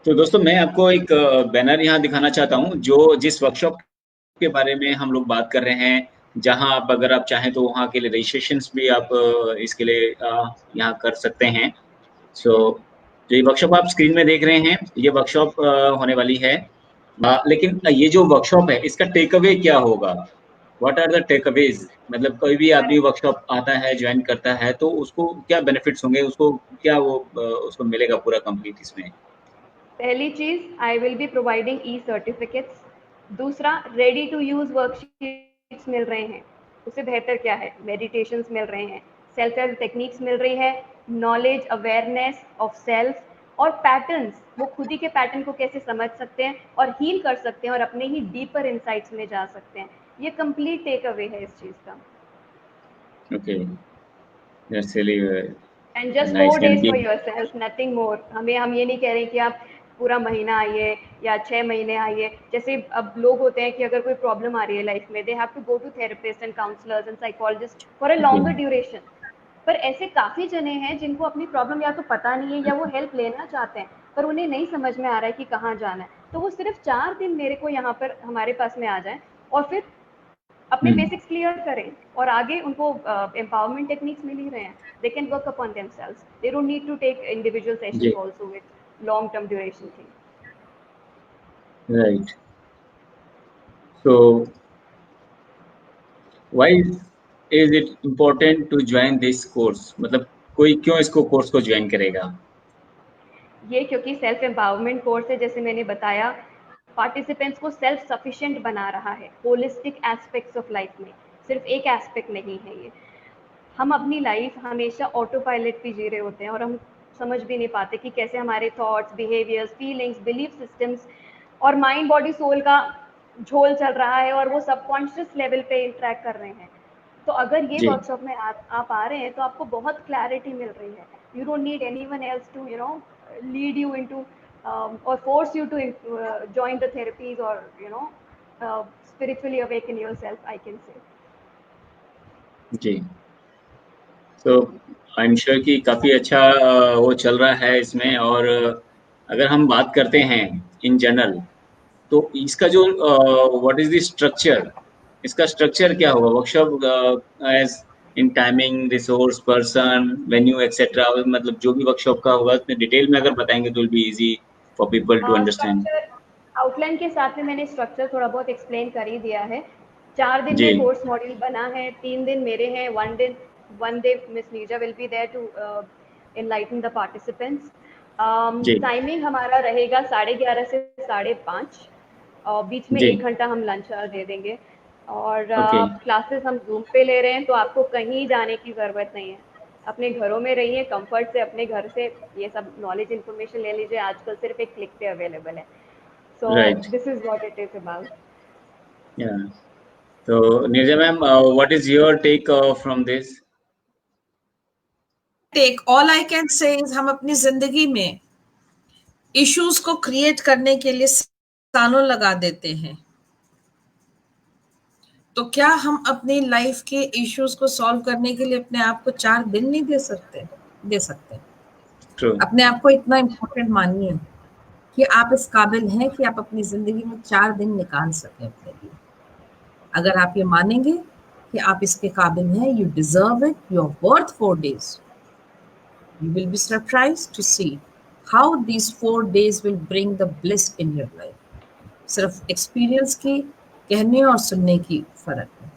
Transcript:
तो दोस्तों मैं आपको एक बैनर यहाँ दिखाना चाहता हूँ जो जिस वर्कशॉप के बारे में हम लोग बात कर रहे हैं, जहाँ आप अगर आप चाहें तो वहाँ के लिए रजिस्ट्रेशंस भी आप इसके लिए यहाँ कर सकते हैं। सो जो ये वर्कशॉप आप स्क्रीन में देख रहे हैं, ये वर्कशॉप होने वाली है। लेकिन ये जो वर्कशॉप है, इसका टेक अवे क्या होगा? What are the takeaways? मतलब कोई भी आदमी वर्कशॉप आता है, जॉइन करता है, तो उसको क्या बेनिफिट्स होंगे? उसको क्या वो उसको मिलेगा पूरा कंप्लीट इसमें? पहली चीज, I will be providing E certificates. दूसरा, रेडी टू यूज वर्कशीट्स मिल रहे हैं। उससे बेहतर क्या है? मेडिटेशंस मिल रहे हैं, सेल्फ हेल्प टेक्निक्स मिल रही है, नॉलेज अवेयरनेस ऑफ सेल्फ और पैटर्न्स, वो खुद ही के पैटर्न को कैसे समझ सकते हैं और हील कर सकते हैं और अपने ही डीपर इंसाइट्स में जा सकते हैं। ये कंप्लीट टेक अवे है इस चीज का। Okay, that's really and just nice 4 यानी days कि फॉर योरसेल्फ, नथिंग मोर। हम ये नहीं कह रहे कि आप पूरा महीना आइए या 6 महीने आइए। जैसे अब लोग होते हैं कि अगर कोई प्रॉब्लम आ रही है लाइफ में, they have to go to therapist and counsellors and psychologist for a okay, longer duration. पर ऐसे काफी जने हैं जिनको अपनी प्रॉब्लम या तो पता नहीं है या वो हेल्प लेना चाहते हैं पर उन्हें नहीं समझ में आ रहा है कि कहाँ जाना है। तो वो सिर्फ 4 दिन मेरे को यहाँ पर हमारे पास में आ जाए और फिर अपने हुँ, बेसिक्स क्लियर करें और आगे उनको एम्पावरमेंट टेक्निक्स मिल ही रहे हैं। They can work upon themselves, they don't need to take individual जी, sessions also with long term duration thing. Right. So why is it important to join this course? मतलब कोई क्यों इसको कोर्स को join करेगा? ये क्योंकि सेल्फ एम्पावरमेंट कोर्स है, जैसे मैंने बताया, पार्टिसिपेंट्स को सेल्फ सफिशिएंट बना रहा है होलिस्टिक एस्पेक्ट्स ऑफ लाइफ में। सिर्फ एक एस्पेक्ट नहीं है ये। हम अपनी लाइफ हमेशा ऑटो पायलट पे जी रहे होते हैं और हम समझ भी नहीं पाते कि कैसे हमारे thoughts, behaviours, feelings, belief systems और माइंड बॉडी सोल का झोल चल रहा है और वो सबकॉन्शियस लेवल पे इंटरेक्ट कर रहे हैं। तो अगर ये जी, वर्कशॉप में आप आ रहे हैं तो आपको बहुत क्लैरिटी मिल रही है। You don't need anyone else to lead you into और force you to join the therapies or spiritually awaken yourself, I can say. जी। तो आई एम श्योर कि काफ़ी अच्छा वो चल रहा है इसमें और अगर हम बात करते हैं इन जनरल तो इसका जो व्हाट इज़ द स्ट्रक्चर? इसका स्ट्रक्चर क्या होगा? Workshop as in timing, resource, person, venue etcetera मतलब जो भी वर्कशॉप का होगा उसमें डिटेल में अगर बताएँगे तो will be easy for people to understand. Structure outline के साथ में मैंने स्ट्रक्चर थोड़ा बहुत एक्सप्लेन कर ही दिया है। 4 दिन जी, में कोर्स मॉड्यूल बना है, 3 दिन मेरे हैं, one day miss Neeja will be there to enlighten the participants. जी, टाइमिंग हमारा रहेगा 11:30 से 5:30 और बीच में जी, 1 घंटा हम लंच दे देंगे। और ओके, क्लासेस हम जूम पे ले रहे हैं तो आपको कहीं जाने की ज़रूरत नहीं है। अपने घरों में रहिए कंफर्ट से, अपने घर से ये सब नॉलेज इन्फॉर्मेशन ले लीजिए, आजकल सिर्फ एक क्लिक पे अवेलेबल है। So right, this is what it is about. या तो Neerja ma'am what is your take from this? Take all I can say is हम अपनी जिंदगी में इश्यूज को क्रिएट करने के लिए सालों लगा देते हैं, तो क्या हम अपनी लाइफ के इश्यूज को सॉल्व करने के लिए अपने आप को 4 दिन नहीं दे सकते। ट्रू, अपने आप को इतना इम्पोर्टेंट मानिए कि आप इस काबिल हैं कि आप अपनी जिंदगी में 4 दिन निकाल सकें अपने लिए। अगर आप ये मानेंगे कि आप इसके काबिल हैं, you deserve it, you are worth 4 days, you will be surprised to see how these 4 days will bring the bliss in your life. सिर्फ एक्सपीरियंस की कहने और सुनने की फर्क है।